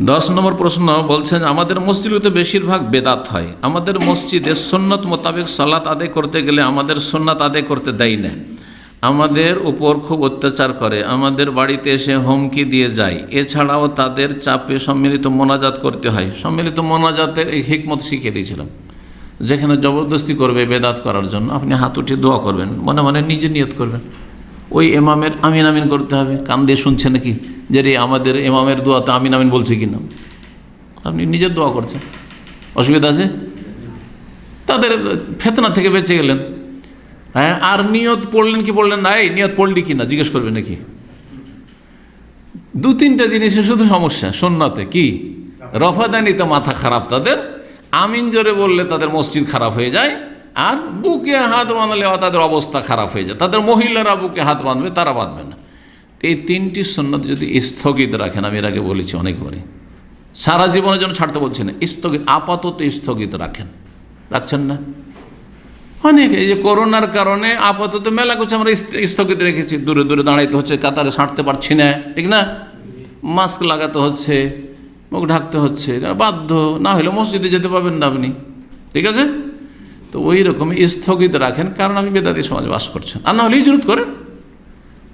10 নম্বর প্রশ্ন বলছেন, আমাদের মসজিদগুলোতে বেশিরভাগ বেদাত হয়। আমাদের মসজিদে সুন্নত মোতাবেক সালাত আদায় করতে গেলে আমাদের সুন্নাত আদায় করতে দেয় না, আমাদের উপর খুব অত্যাচার করে, আমাদের বাড়িতে এসে হুমকি দিয়ে যায়। এছাড়াও তাদের চাপে সম্মিলিত মোনাজাত করতে হয়। সম্মিলিত মোনাজাতের এই হিকমত শিখিয়ে দিয়েছিলাম। যেখানে জবরদস্তি করবে বেদাত করার জন্য, আপনি হাত উঠিয়ে দোয়া করবেন, মনে মনে নিজে নিয়ত করবেন। ওই ইমামের আমিন আমিন করতে হবে, কান দিয়ে শুনছে নাকি যে রে আমাদের ইমামের দোয়াতে আমিন আমিন বলছে কি না, আপনি নিজের দোয়া করছেন, অসুবিধা আছে? তাদের ফেতনা থেকে বেঁচে গেলেন। হ্যাঁ, আর নিয়ত পড়লেন কি পড়লেন না, এই নিয়ত পড়লি কি না জিজ্ঞেস করবে নাকি? 2-3টা জিনিসে শুধু সমস্যা। সুন্নাতে কি রফাদানিতে মাথা খারাপ তাদের, আমিন জোরে বললে তাদের মসজিদ খারাপ হয়ে যায়, আর বুকে হাত বাঁধলে তাদের অবস্থা খারাপ হয়ে যায়। তাদের মহিলারা বুকে হাত বাঁধবে, তারা বাঁধবে না। এই 3টি সুন্নাত যদি স্থগিত রাখেন, আমি এর আগে বলেছি অনেকবারই, সারা জীবনের জন্য ছাড়তে বলছি না, স্থগিত, আপাতত স্থগিত রাখছেন না? অনেক এই যে করোনার কারণে আপাতত মেলা কিছু আমরা স্থগিত রেখেছি। দূরে দূরে দাঁড়াইতে হচ্ছে, কাতারে ছাড়তে পারছি না, ঠিক না? মাস্ক লাগাতে হচ্ছে, মুখ ঢাকতে হচ্ছে, বাধ্য না হলে মসজিদে যেতে পারবেন না আপনি, ঠিক আছে? তো ওই রকমই স্থগিত রাখেন, কারণ আপনি বেদাতি সমাজে বাস করছেন। আর না হলে হিজরত করেন।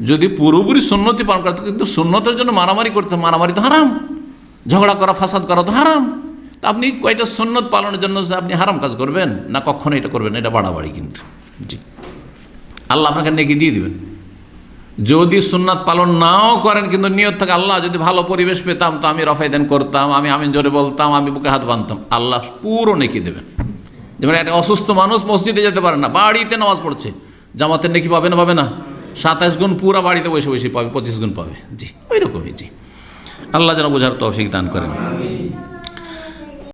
যদি পুরোপুরি সুন্নতি পালন করতে, কিন্তু সুন্নতের জন্য মারামারি করতে, মারামারি তো হারাম, ঝগড়া করা ফাসাদ করা তো হারাম। তা আপনি কয়টা সুন্নত পালনের জন্য আপনি হারাম কাজ করবেন না? কখনো এটা করবেন না, এটা বাড়াবাড়ি কিন্তু। জি, আল্লাহ আপনাকে নেকি দিয়ে দিবেন। যদি সুন্নাত পালন নাও করেন, কিন্তু নিয়ত থাকে আল্লাহ যদি ভালো পরিবেশ পেতাম তো আমি রফায়দান করতাম, আমি আমিন জোরে বলতাম, আমি বুকে হাত বাঁধতাম, আল্লাহ পুরো নেকি দেবেন। যেমন একটা অসুস্থ মানুষ মসজিদে যেতে পারে না, বাড়িতে নামাজ পড়ছে, জামাতের নেকি পাবে না? পাবে না? 27 গুণ পুরা বাড়িতে বসে বসে পাবে, 25 গুণ পাবে। জি, ওই রকমই। জি, আল্লাহ যেন বোঝার তৌফিক দান করেন।